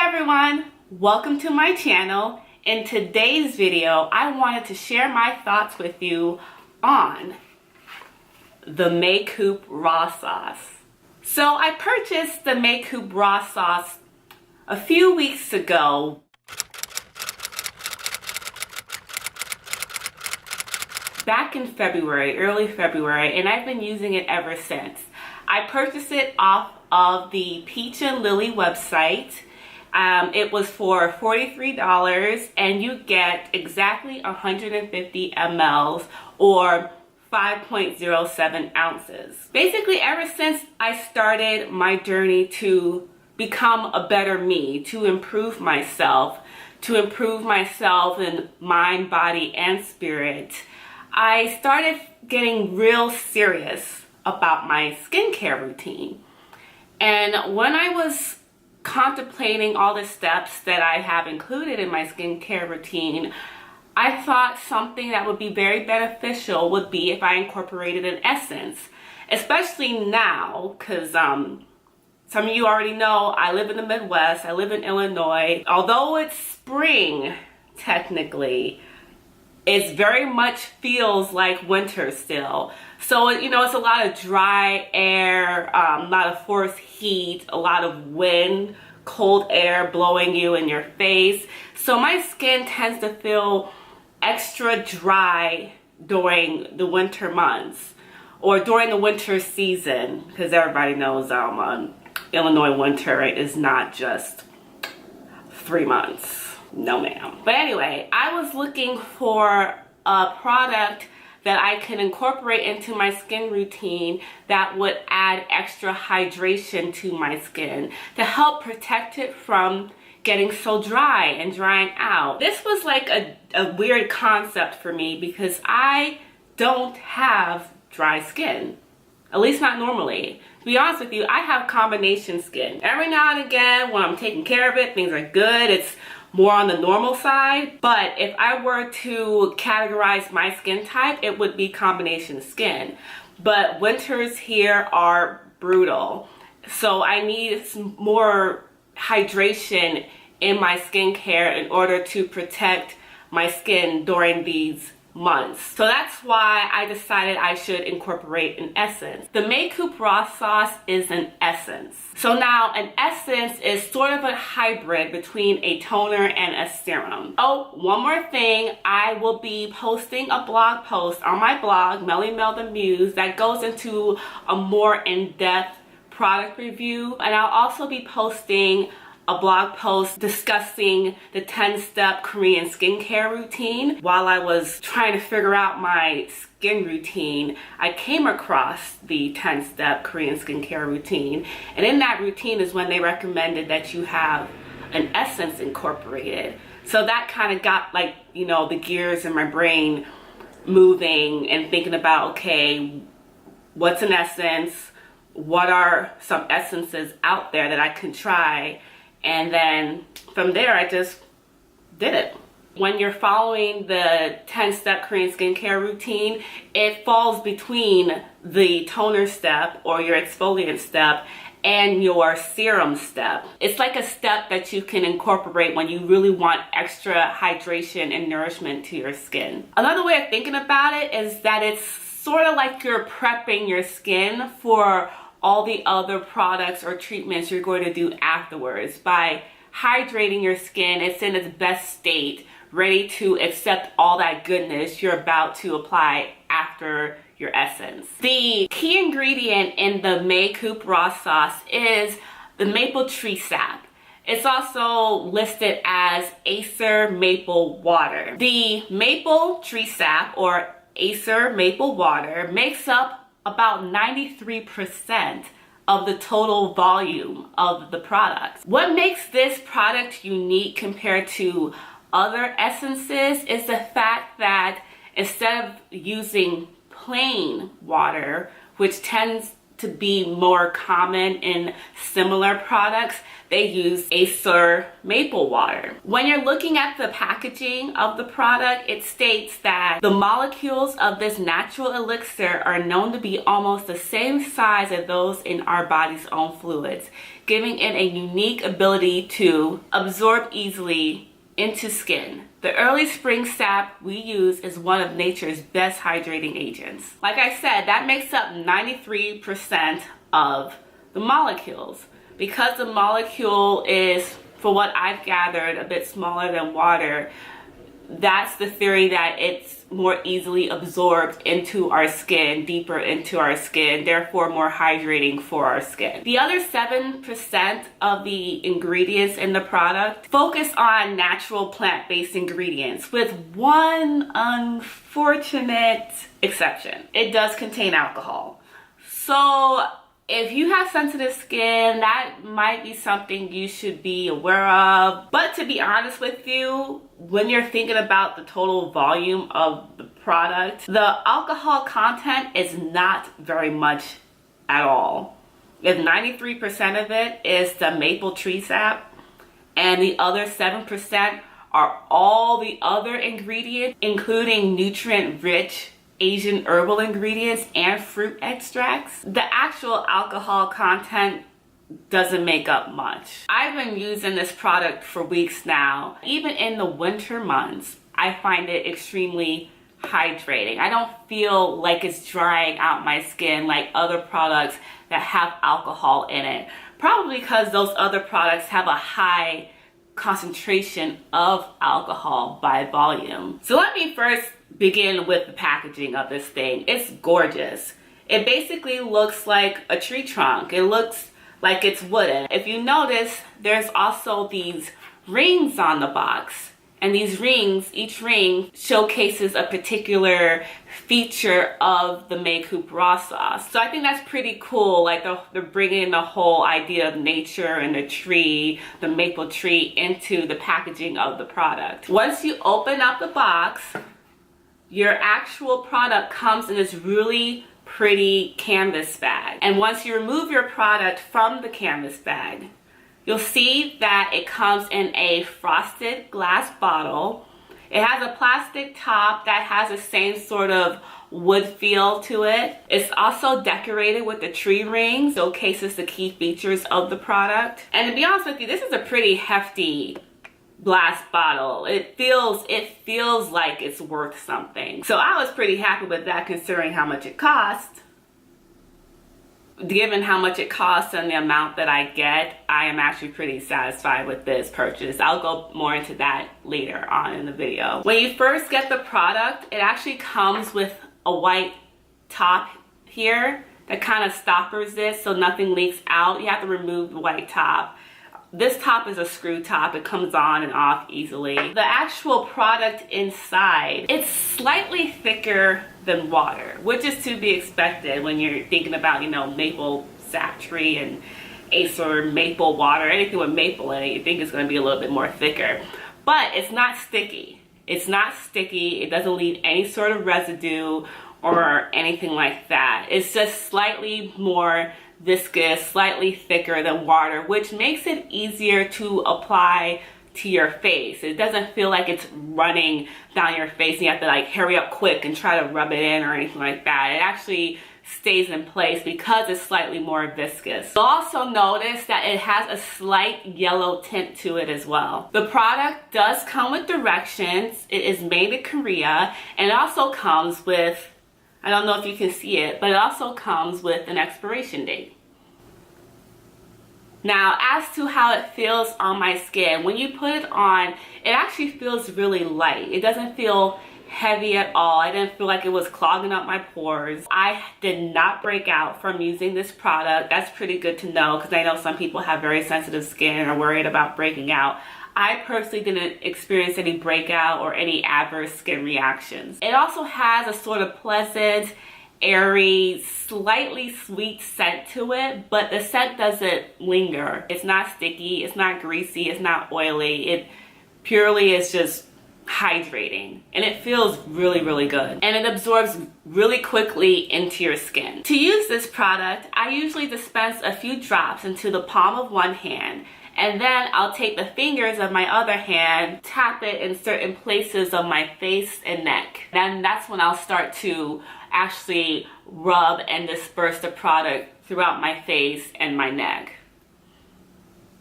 everyone, welcome to my channel. In today's video, I wanted to share my thoughts with you on the May Coop Raw Sauce. So I purchased the May Coop Raw Sauce a few weeks ago. Back in February, early February, and I've been using it ever since. I purchased it off of the Peach and Lily website. It was for $43 and you get exactly 150 mLs or 5.07 ounces. Basically, ever since I started my journey to become a better me, to improve myself in mind, body, and spirit, I started getting real serious about my skincare routine. And when I was contemplating all the steps that I have included in my skincare routine, I thought something that would be very beneficial would be if I incorporated an essence, especially now, because some of you already know I live in the Midwest, I live in Illinois. Although it's spring, technically, it very much feels like winter still. So, you know, it's a lot of dry air, a lot of forced heat, a lot of wind, cold air blowing you in your face. So my skin tends to feel extra dry during the winter months or during the winter season, because everybody knows Illinois winter is not just 3 months. No ma'am. But anyway, I was looking for a product that I can incorporate into my skin routine that would add extra hydration to my skin to help protect it from getting so dry and drying out. This was like a weird concept for me because I don't have dry skin, at least not normally. To be honest with you, I have combination skin. Every now and again when I'm taking care of it, things are good. It's more on the normal side, but if I were to categorize my skin type, it would be combination skin. But winters here are brutal, so I need some more hydration in my skincare in order to protect my skin during these months. So that's why I decided I should incorporate an essence. The May Coop Raw Sauce is an essence. So now an essence is sort of a hybrid between a toner and a serum. Oh, one more thing, I will be posting a blog post on my blog, Melly Mel the Muse, that goes into a more in-depth product review. And I'll also be posting a blog post discussing the 10-step Korean skincare routine. While I was trying to figure out my skin routine, I came across the 10-step Korean skincare routine. And in that routine is when they recommended that you have an essence incorporated. So that kind of got, like, you know, the gears in my brain moving and thinking about, okay, what's an essence? What are some essences out there that I can try? And then from there, I just did it. When you're following the 10-step Korean skincare routine, it falls between the toner step or your exfoliant step and your serum step. It's like a step that you can incorporate when you really want extra hydration and nourishment to your skin. Another way of thinking about it is that it's sort of like you're prepping your skin for all the other products or treatments you're going to do afterwards. By hydrating your skin, it's in its best state, ready to accept all that goodness you're about to apply after your essence. The key ingredient in the May Coop Raw Sauce is the maple tree sap. It's also listed as Acer maple water. The maple tree sap or Acer maple water makes up about 93% of the total volume of the product. What makes this product unique compared to other essences is the fact that instead of using plain water, which tends to be more common in similar products, they use Acer maple water. When you're looking at the packaging of the product, it states that the molecules of this natural elixir are known to be almost the same size as those in our body's own fluids, giving it a unique ability to absorb easily into skin. The early spring sap we use is one of nature's best hydrating agents. Like I said, that makes up 93% of the molecules. Because the molecule is, for what I've gathered, a bit smaller than water, that's the theory that it's more easily absorbed into our skin, deeper into our skin, therefore more hydrating for our skin. The other 7% of the ingredients in the product focus on natural plant-based ingredients, with one unfortunate exception. It does contain alcohol. So if you have sensitive skin, that might be something you should be aware of. But to be honest with you, when you're thinking about the total volume of the product, the alcohol content is not very much at all. If 93% of it is the maple tree sap, and the other 7% are all the other ingredients, including nutrient-rich Asian herbal ingredients and fruit extracts, the actual alcohol content doesn't make up much. I've been using this product for weeks now. Even in the winter months, I find it extremely hydrating. I don't feel like it's drying out my skin like other products that have alcohol in it. Probably because those other products have a high concentration of alcohol by volume. So let me first begin with the packaging of this thing. It's gorgeous. It basically looks like a tree trunk. It looks like it's wooden. If you notice, there's also these rings on the box. And these rings, each ring showcases a particular feature of the May Coop Raw Sauce. So I think that's pretty cool. Like they're bringing the whole idea of nature and the tree, the maple tree, into the packaging of the product. Once you open up the box, your actual product comes in this really pretty canvas bag. And once you remove your product from the canvas bag, you'll see that it comes in a frosted glass bottle. It has a plastic top that has the same sort of wood feel to it. It's also decorated with the tree rings, showcases the key features of the product. And to be honest with you, this is a pretty hefty glass bottle. It feels like it's worth something. So I was pretty happy with that, considering how much it cost. Given how much it costs and the amount that I get, I am actually pretty satisfied with this purchase. I'll go more into that later on in the video. When you first get the product, it actually comes with a white top here that kind of stoppers this so nothing leaks out. You have to remove the white top. This top is a screw top. It comes on and off easily. The actual product inside, it's slightly thicker than water, which is to be expected when you're thinking about, you know, maple sap tree and Acer maple water. Anything with maple in it, you think it's going to be a little bit more thicker. But it's not sticky. It's not sticky. It doesn't leave any sort of residue or anything like that. It's just slightly more viscous, slightly thicker than water, which makes it easier to apply to your face. It doesn't feel like it's running down your face and you have to like hurry up quick and try to rub it in or anything like that. It actually stays in place because it's slightly more viscous. You'll also notice that it has a slight yellow tint to it as well. The product does come with directions. It is made in Korea, and it also comes with, I don't know if you can see it, but it also comes with an expiration date. Now, as to how it feels on my skin, when you put it on, it actually feels really light. It doesn't feel heavy at all. I didn't feel like it was clogging up my pores. I did not break out from using this product. That's pretty good to know, because I know some people have very sensitive skin and are worried about breaking out. I personally didn't experience any breakout or any adverse skin reactions. It also has a sort of pleasant, airy, slightly sweet scent to it, but the scent doesn't linger. It's not sticky, it's not greasy, it's not oily. It purely is just hydrating, and it feels really, really good, and it absorbs really quickly into your skin. To use this product, I usually dispense a few drops into the palm of one hand, and then I'll take the fingers of my other hand, tap it in certain places of my face and neck. Then that's when I'll start to actually rub and disperse the product throughout my face and my neck.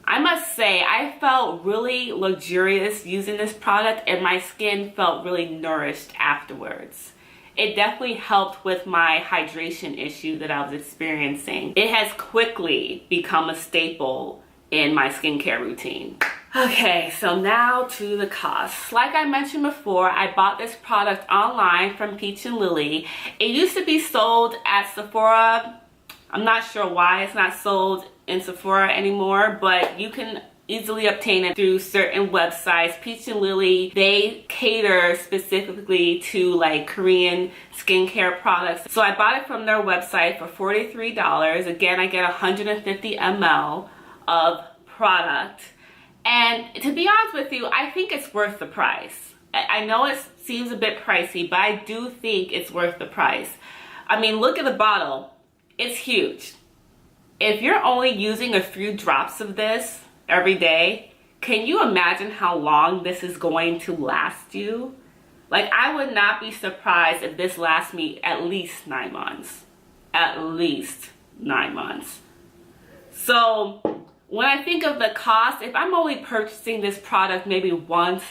I must say, I felt really luxurious using this product, and my skin felt really nourished afterwards. It definitely helped with my hydration issue that I was experiencing. It has quickly become a staple in my skincare routine. Okay, so now to the cost. Like I mentioned before, I bought this product online from Peach and Lily. It used to be sold at Sephora. I'm not sure why it's not sold in Sephora anymore, but you can easily obtain it through certain websites. Peach and Lily, they cater specifically to like Korean skincare products. So I bought it from their website for $43. Again, I get 150 ml of product. And to be honest with you, I think it's worth the price. I know it seems a bit pricey, but I do think it's worth the price. I mean, look at the bottle. It's huge. If you're only using a few drops of this every day, can you imagine how long this is going to last you? Like, I would not be surprised if this lasts me at least 9 months. At least 9 months. So when I think of the cost, if I'm only purchasing this product maybe once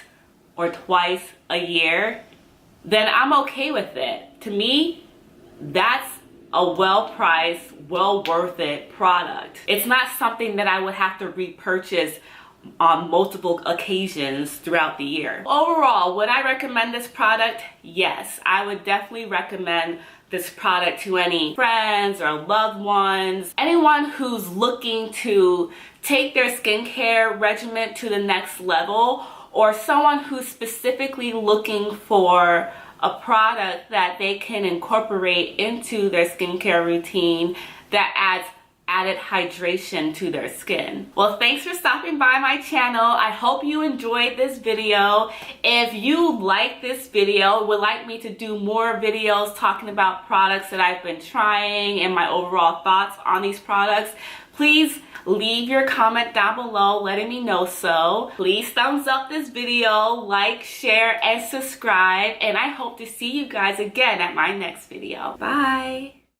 or twice a year, then I'm okay with it. To me, that's a well-priced, well-worth-it product. It's not something that I would have to repurchase on multiple occasions throughout the year. Overall, would I recommend this product? Yes, I would definitely recommend this product to any friends or loved ones, anyone who's looking to take their skincare regimen to the next level, or someone who's specifically looking for a product that they can incorporate into their skincare routine that adds added hydration to their skin. Well, thanks for stopping by my channel. I hope you enjoyed this video. If you like this video, would like me to do more videos talking about products that I've been trying and my overall thoughts on these products, please leave your comment down below letting me know so. Please thumbs up this video, like, share, and subscribe, and I hope to see you guys again at my next video. Bye!